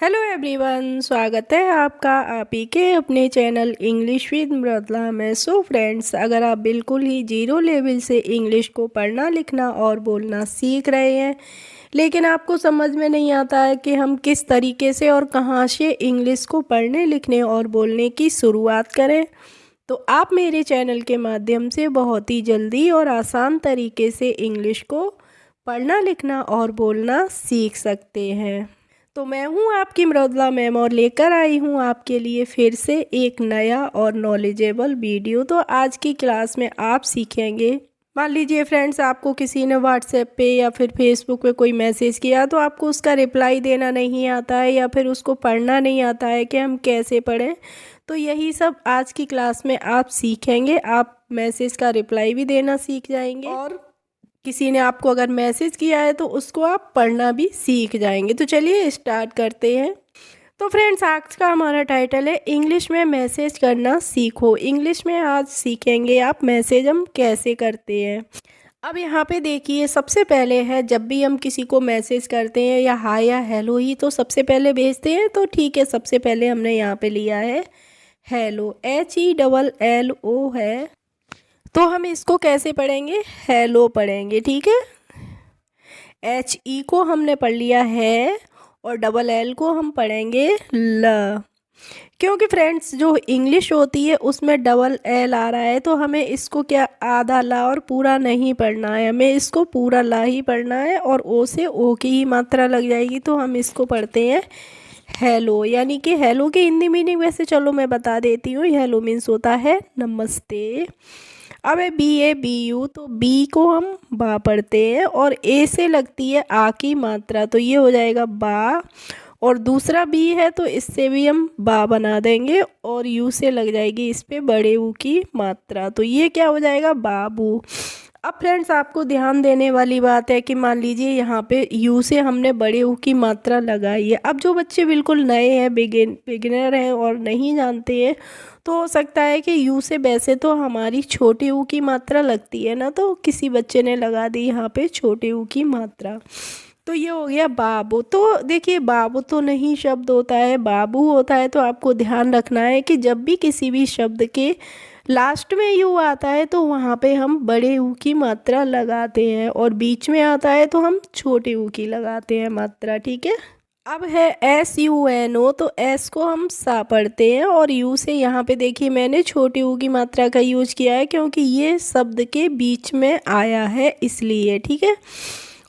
Hello everyone, स्वागत है आपका आप ही के अपने चैनल इंग्लिश विद मृदुला में। सो फ्रेंड्स, अगर आप बिल्कुल ही जीरो लेवल से इंग्लिश को पढ़ना लिखना और बोलना सीख रहे हैं लेकिन आपको समझ में नहीं आता है कि हम किस तरीके से और कहाँ से इंग्लिश को पढ़ने लिखने और बोलने की शुरुआत करें, तो आप मेरे चैनल के माध्यम से बहुत ही जल्दी और आसान तरीके से इंग्लिश को पढ़ना लिखना और बोलना सीख सकते हैं। तो मैं हूं आपकी मृदुला मैम और लेकर आई हूं आपके लिए फिर से एक नया और नॉलेजेबल वीडियो। तो आज की क्लास में आप सीखेंगे, मान लीजिए फ्रेंड्स आपको किसी ने व्हाट्सएप पे या फिर फेसबुक पे कोई मैसेज किया तो आपको उसका रिप्लाई देना नहीं आता है या फिर उसको पढ़ना नहीं आता है कि हम कैसे पढ़ें। तो यही सब आज की क्लास में आप सीखेंगे। आप मैसेज का रिप्लाई भी देना सीख जाएंगे और किसी ने आपको अगर मैसेज किया है तो उसको आप पढ़ना भी सीख जाएंगे। तो चलिए स्टार्ट करते हैं। तो फ्रेंड्स, आज का हमारा टाइटल है इंग्लिश में मैसेज करना सीखो। इंग्लिश में आज सीखेंगे आप मैसेज हम कैसे करते हैं। अब यहाँ पे देखिए, सबसे पहले है जब भी हम किसी को मैसेज करते हैं या हाय या हेलो ही तो सबसे पहले भेजते हैं। तो ठीक है, सबसे पहले हमने यहाँ पे लिया है हेलो, HELLO है। तो हम इसको कैसे पढ़ेंगे? हेलो पढ़ेंगे, ठीक है। HE को हमने पढ़ लिया है और डबल L को हम पढ़ेंगे ल। क्योंकि फ्रेंड्स जो इंग्लिश होती है उसमें डबल L आ रहा है तो हमें इसको क्या आधा ला और पूरा नहीं पढ़ना है, हमें इसको पूरा ला ही पढ़ना है और ओ से ओ की ही मात्रा लग जाएगी। तो हम इसको पढ़ते हैं हेलो, यानी कि हेलो की हिंदी मीनिंग वैसे चलो मैं बता देती हूँ। हेलो मीन्स होता है नमस्ते। अब है BABU, तो बी को हम बा पढ़ते हैं और ए से लगती है आ की मात्रा तो ये हो जाएगा बा, और दूसरा बी है तो इससे भी हम बा बना देंगे और यू से लग जाएगी इस पे बड़े ऊ की मात्रा तो ये क्या हो जाएगा बाबू। अब फ्रेंड्स आपको ध्यान देने वाली बात है कि मान लीजिए यहाँ पे यू से हमने बड़े ऊ की मात्रा लगाई है। अब जो बच्चे बिल्कुल नए हैं, बिगिनर हैं और नहीं जानते हैं तो हो सकता है कि यू से वैसे तो हमारी छोटी ऊ की मात्रा लगती है ना, तो किसी बच्चे ने लगा दी यहाँ पे छोटे ऊ की मात्रा, तो ये हो गया बाबू। तो देखिए, बाबू तो नहीं शब्द होता है, बाबू होता है। तो आपको ध्यान रखना है कि जब भी किसी भी शब्द के लास्ट में यू आता है तो वहाँ पे हम बड़े ऊ की मात्रा लगाते हैं और बीच में आता है तो हम छोटे ऊ की लगाते हैं मात्रा, ठीक है। अब है SUNO, तो एस को हम सा पढ़ते हैं और यू से यहाँ पे देखिए मैंने छोटे ऊ की मात्रा का यूज किया है क्योंकि ये शब्द के बीच में आया है इसलिए, ठीक है।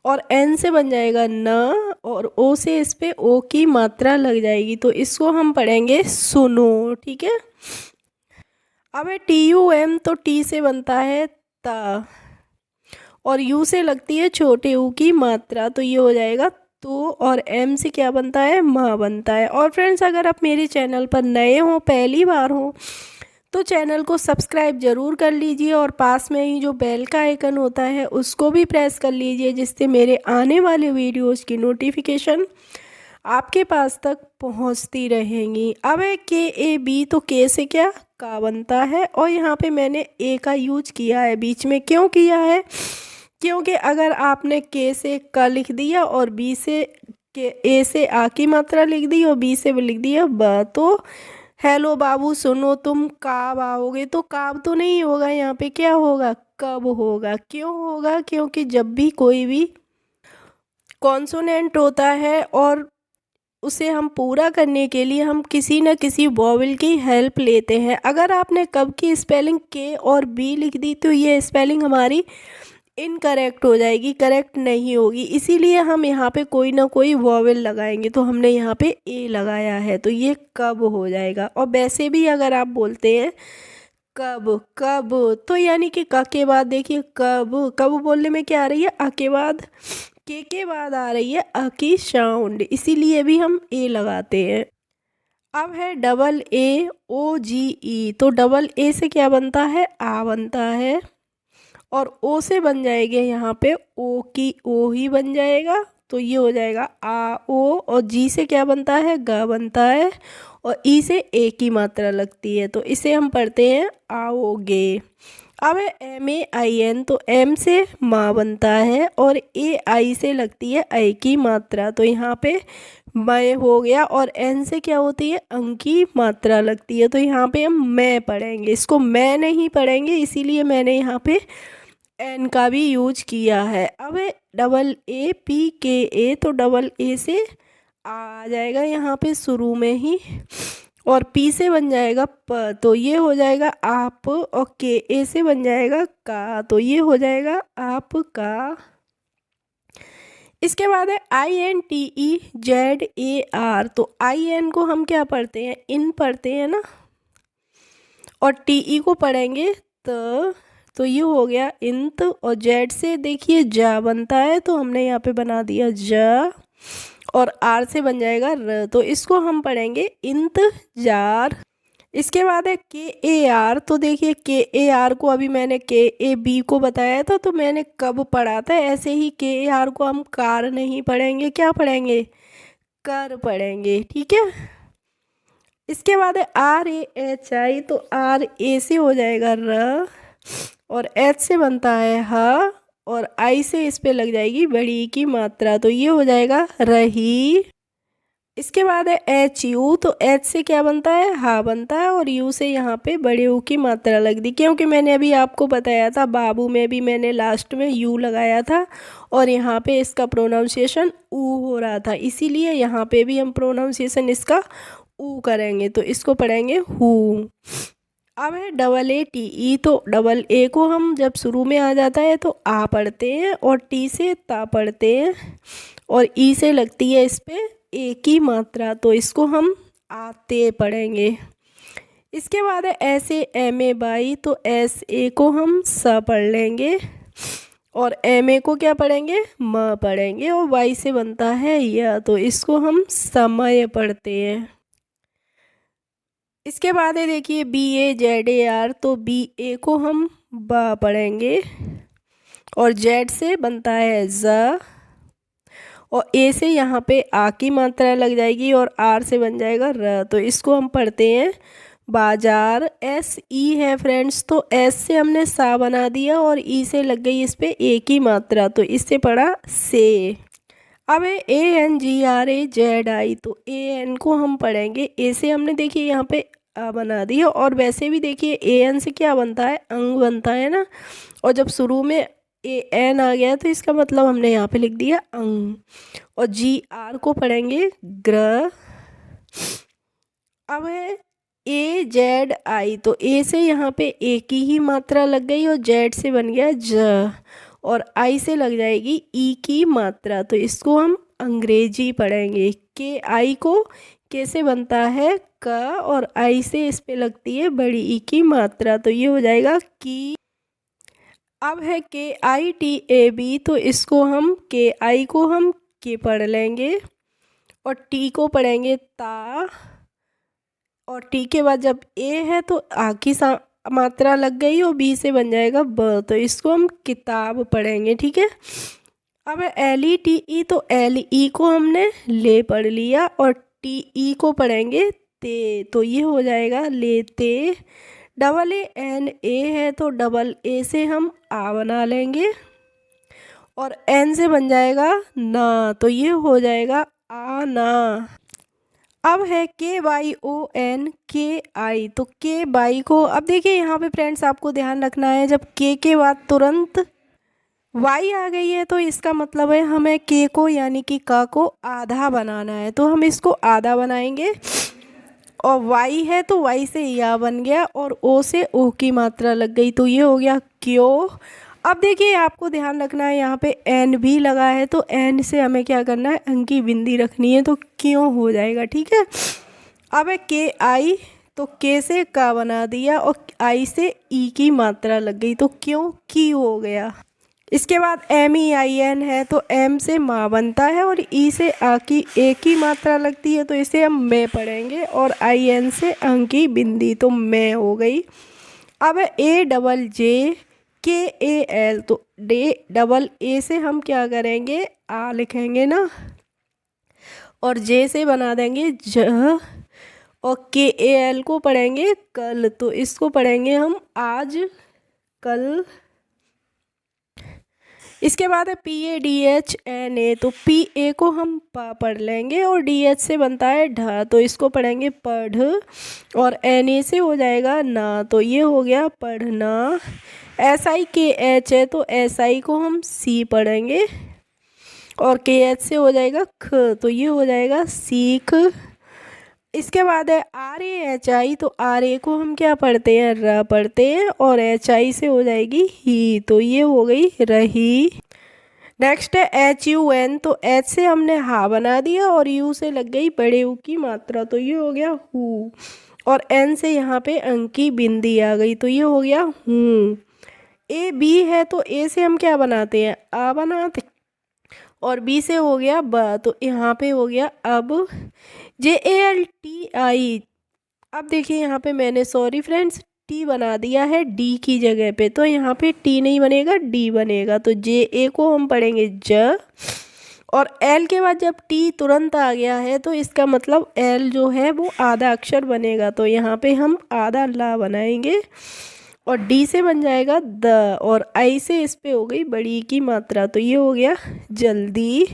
और एन से बन जाएगा न और ओ से इस पे ओ की मात्रा लग जाएगी तो इसको हम पढ़ेंगे सुनो, ठीक है। अब है TUM, तो टी से बनता है ता और यू से लगती है छोटे ऊ की मात्रा तो ये हो जाएगा तो, और एम से क्या बनता है माँ बनता है। और फ्रेंड्स अगर आप मेरे चैनल पर नए हो, पहली बार हो, तो चैनल को सब्सक्राइब ज़रूर कर लीजिए और पास में ही जो बेल का आइकन होता है उसको भी प्रेस कर लीजिए जिससे मेरे आने वाले वीडियोस की नोटिफिकेशन आपके पास तक पहुंचती रहेंगी। अब है KAB, तो के से क्या का बनता है और यहाँ पे मैंने ए का यूज किया है बीच में। क्यों किया है? क्योंकि अगर आपने के से क लिख दिया और बी से के ए से आ की मात्रा लिख दी और बी से लिख दिया ब, तो हेलो बाबू सुनो तुम काब आओगे, तो काब तो नहीं होगा, यहाँ पे क्या होगा कब होगा। क्यों होगा? क्योंकि जब भी कोई भी कॉन्सोनेंट होता है और उसे हम पूरा करने के लिए हम किसी न किसी वॉवल की हेल्प लेते हैं। अगर आपने कब की स्पेलिंग के और बी लिख दी तो ये स्पेलिंग हमारी इनकरेक्ट हो जाएगी, करेक्ट नहीं होगी, इसीलिए हम यहाँ पे कोई ना कोई वॉवेल लगाएंगे। तो हमने यहाँ पे ए लगाया है तो ये कब हो जाएगा। और वैसे भी अगर आप बोलते हैं कब कब, तो यानी कि क के बाद देखिए कब कब बोलने में क्या आ रही है अ के बाद, के बाद आ रही है अ की साउंड, इसीलिए भी हम ए लगाते हैं। अब है AAOGE, तो डबल ए से क्या बनता है आ बनता है और ओ से बन जाएगा यहाँ पे ओ की ओ ही बन जाएगा तो ये हो जाएगा आ ओ, और जी से क्या बनता है ग बनता है और ई से ए की मात्रा लगती है तो इसे हम पढ़ते हैं आओगे। अब है MAIN, तो एम से माँ बनता है और AI से लगती है आई की मात्रा तो यहाँ पे मैं हो गया, और एन से क्या होती है, अंक की मात्रा लगती है, तो यहाँ पे हम मैं पढ़ेंगे, इसको मैं नहीं पढ़ेंगे, इसीलिए मैंने यहाँ पे एन का भी यूज किया है। अब है डबल ए पी के ए, तो डबल ए से आ जाएगा यहाँ पे शुरू में ही, और पी से बन जाएगा प, तो ये हो जाएगा आप, और के ए से बन जाएगा का, तो ये हो जाएगा आपका। इसके बाद है I N T E Z A R, तो आई एन को हम क्या पढ़ते हैं, इन पढ़ते हैं ना, और टी ई को पढ़ेंगे तो ये हो गया इंत, और जेड से देखिए जा बनता है, तो हमने यहाँ पे बना दिया जा, और आर से बन जाएगा र, तो इसको हम पढ़ेंगे इंतजार। इसके बाद है के ए आर, तो देखिए के ए आर को अभी मैंने के ए बी को बताया था, तो मैंने कब पढ़ा था, ऐसे ही के ए आर को हम कार नहीं पढ़ेंगे, क्या पढ़ेंगे, कर पढ़ेंगे, ठीक है। इसके बाद है आर ए एच आई, तो आर ए से हो जाएगा र, और एच से बनता है ह, और आई से इस पे लग जाएगी बड़ी की मात्रा, तो ये हो जाएगा रही। इसके बाद है एच यू, तो एच से क्या बनता है, हा बनता है, और यू से यहाँ पे बड़े यू की मात्रा लग दी, क्योंकि मैंने अभी आपको बताया था बाबू में भी मैंने लास्ट में यू लगाया था, और यहाँ पे इसका प्रोनाउंसिएशन ऊ हो रहा था, इसीलिए यहाँ पे भी हम प्रोनाउंसिएशन इसका ऊ करेंगे, तो इसको पढ़ेंगे हु। अब है डबल ए टी ई, तो डबल ए को हम जब शुरू में आ जाता है तो आ पढ़ते हैं, और टी से ता पढ़ते हैं, और ई से लगती है इस पे ए की मात्रा, तो इसको हम आते पढ़ेंगे। इसके बाद है S A M A Y, तो एस ए को हम स पढ़ लेंगे, और एम ए को क्या पढ़ेंगे, म पढ़ेंगे, और वाई से बनता है यह, तो इसको हम समय पढ़ते हैं। इसके बाद है देखिए B A Z A R, तो बी ए को हम बा पढ़ेंगे, और जेड से बनता है ज, और ए से यहाँ पे आ की मात्रा लग जाएगी, और आर से बन जाएगा र, तो इसको हम पढ़ते हैं बाजार। एस ई है फ्रेंड्स, तो एस से हमने सा बना दिया, और ई से लग गई इस पे ए की मात्रा, तो इससे पढ़ा से। अब है A N G R A Z I, तो ए एन को हम पढ़ेंगे, ए से हमने देखिए यहाँ पे आ बना दिया, और वैसे भी देखिए ए एन से क्या बनता है, अंग बनता है ना, और जब शुरू में ए एन आ गया तो इसका मतलब हमने यहाँ पे लिख दिया अंग। और जी आर को पढ़ेंगे ग्रह। अब है ए जेड आई, तो ए से यहाँ पे ए की ही मात्रा लग गई, और जेड से बन गया ज, और आई से लग जाएगी ई की मात्रा, तो इसको हम अंग्रेजी पढ़ेंगे। के आई को कैसे बनता है क, और आई से इस पे लगती है बड़ी ई की मात्रा, तो ये हो जाएगा की। अब है के आई टी ए बी, तो इसको हम के आई को हम के पढ़ लेंगे, और टी को पढ़ेंगे ता, और टी के बाद जब ए है तो आ की मात्रा लग गई, और बी से बन जाएगा ब, तो इसको हम किताब पढ़ेंगे, ठीक है। अब एल ई टी ई, तो एल ई को हमने ले पढ़ लिया, और टी ई को पढ़ेंगे ते, तो ये हो जाएगा लेते। डबल ए एन ए है, तो डबल ए से हम आ बना लेंगे, और एन से बन जाएगा ना, तो ये हो जाएगा आना। अब है के वाई ओ एन के आई, तो के बाई को, अब देखिए यहाँ पे फ्रेंड्स आपको ध्यान रखना है, जब के बाद तुरंत वाई आ गई है तो इसका मतलब है हमें के को यानी कि का को आधा बनाना है, तो हम इसको आधा बनाएंगे। और वाई है तो वाई से या बन गया, और ओ से ओ की मात्रा लग गई, तो ये हो गया क्यों। अब देखिए आपको ध्यान रखना है, यहाँ पे एन भी लगा है, तो एन से हमें क्या करना है, अंक की बिंदी रखनी है, तो क्यों हो जाएगा, ठीक है। अब है के आई, तो के से का बना दिया, और आई से ई की मात्रा लग गई, तो क्यों की हो गया। इसके बाद एम ई आई एन है, तो एम से माँ बनता है, और ई से आ की ए की मात्रा लगती है, तो इसे हम मैं पढ़ेंगे, और आई एन से अंक की बिंदी, तो मैं हो गई। अब ए डबल जे के ए एल, तो डे डबल ए से हम क्या करेंगे, आ लिखेंगे ना, और जे से बना देंगे ज, और के ए एल को पढ़ेंगे कल, तो इसको पढ़ेंगे हम आज कल। इसके बाद है PADHNA, तो PA को हम पा पढ़ लेंगे और DH से बनता है ढ, तो इसको पढ़ेंगे पढ़, और NA से हो जाएगा ना, तो ये हो गया पढ़ना। SIKH है तो SI को हम सी पढ़ेंगे, और KH से हो जाएगा ख, तो ये हो जाएगा सीख। इसके बाद है RAHI, तो RA को हम क्या पढ़ते हैं, र पढ़ते हैं, और HI से हो जाएगी ही, तो ये हो गई रही। नेक्स्ट है HUN, तो H से हमने हा बना दिया और U से लग गई बड़े ऊ की मात्रा, तो ये हो गया हु, और N से यहाँ पे अंक की बिंदी आ गई, तो ये हो गया हूँ। AB है तो A से हम क्या बनाते हैं, आ बनाते, और B से हो गया ब, तो यहाँ पे हो गया अब। JALTI, अब देखिए यहाँ पे मैंने, सॉरी फ्रेंड्स, टी बना दिया है डी की जगह पे, तो यहाँ पे टी नहीं बनेगा, डी बनेगा, तो JA को हम पढ़ेंगे ज, और L के बाद जब टी तुरंत आ गया है तो इसका मतलब L जो है वो आधा अक्षर बनेगा, तो यहाँ पे हम आधा ला बनाएंगे, और D से बन जाएगा द, और I से इस पे हो गई बड़ी की मात्रा, तो ये हो गया जल्दी।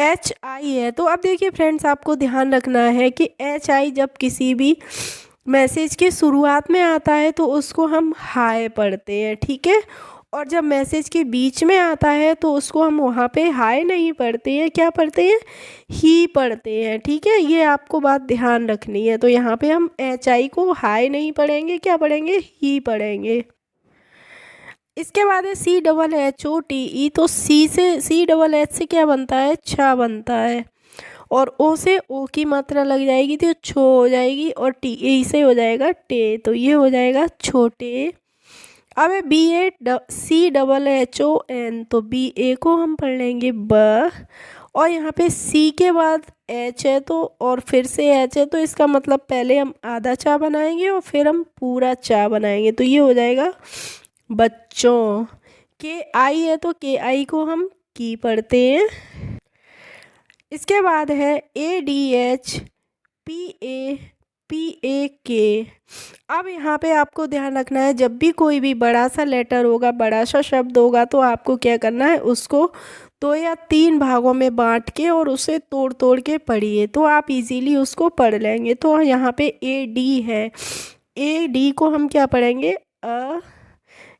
HI है, तो अब देखिए फ्रेंड्स, आपको ध्यान रखना है कि HI जब किसी भी मैसेज के शुरुआत में आता है तो उसको हम हाय पढ़ते हैं, ठीक है, और जब मैसेज के बीच में आता है तो उसको हम वहाँ पे हाय नहीं पढ़ते हैं, क्या पढ़ते हैं, ही पढ़ते हैं, ठीक है, ये आपको बात ध्यान रखनी है। तो यहाँ पे हम HI को हाय नहीं पढ़ेंगे, क्या पढ़ेंगे, ही पढ़ेंगे। इसके बाद है CHHOTE, तो CHH से क्या बनता है, छा बनता है, और O से ओ की मात्रा लग जाएगी तो छो हो जाएगी, और TE से हो जाएगा टे, तो ये हो जाएगा छोटे। अब है BACHHON, तो BA को हम पढ़ लेंगे ब, और यहाँ पे C के बाद H है तो, और फिर से H है, तो इसका मतलब पहले हम आधा चा बनाएंगे और फिर हम पूरा चा बनाएंगे, तो ये हो जाएगा बच्चों। KI है तो KI को हम की पढ़ते हैं। इसके बाद है ADHPAPAK, अब यहाँ पे आपको ध्यान रखना है, जब भी कोई भी बड़ा सा लेटर होगा, बड़ा सा शब्द होगा, तो आपको क्या करना है, उसको 2 या 3 भागों में बांट के और उसे तोड़ तोड़ के पढ़िए, तो आप इजीली उसको पढ़ लेंगे। तो यहाँ पे AD है, AD को हम क्या पढ़ेंगे,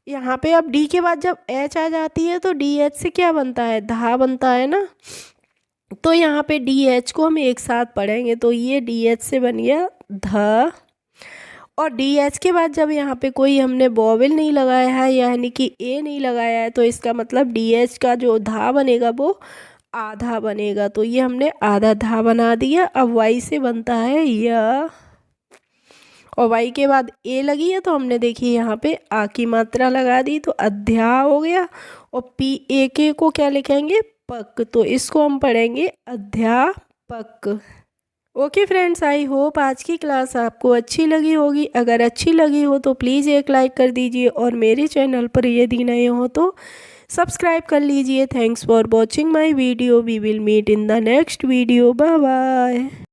यहाँ पे अब D के बाद जब H आ जाती है तो DH से क्या बनता है, धा बनता है ना, तो यहाँ पे DH को हम एक साथ पढ़ेंगे, तो ये DH से बन गया ध, और DH के बाद जब यहाँ पे कोई हमने वोवेल नहीं लगाया है, यानी कि A नहीं लगाया है, तो इसका मतलब DH का जो धा बनेगा वो आधा बनेगा, तो ये हमने आधा धा बना दिया। अब Y से बनता है य, और Y के बाद A लगी है तो हमने देखिए यहाँ पे आ की मात्रा लगा दी, तो अध्या हो गया, और PAK को क्या लिखेंगे, पक, तो इसको हम पढ़ेंगे अध्यापक। ओके फ्रेंड्स, आई होप आज की क्लास आपको अच्छी लगी होगी। अगर अच्छी लगी हो तो प्लीज़ एक लाइक कर दीजिए, और मेरे चैनल पर यदि नए हो तो सब्सक्राइब कर लीजिए। Thanks for watching my video, we will meet in the next video, bye bye.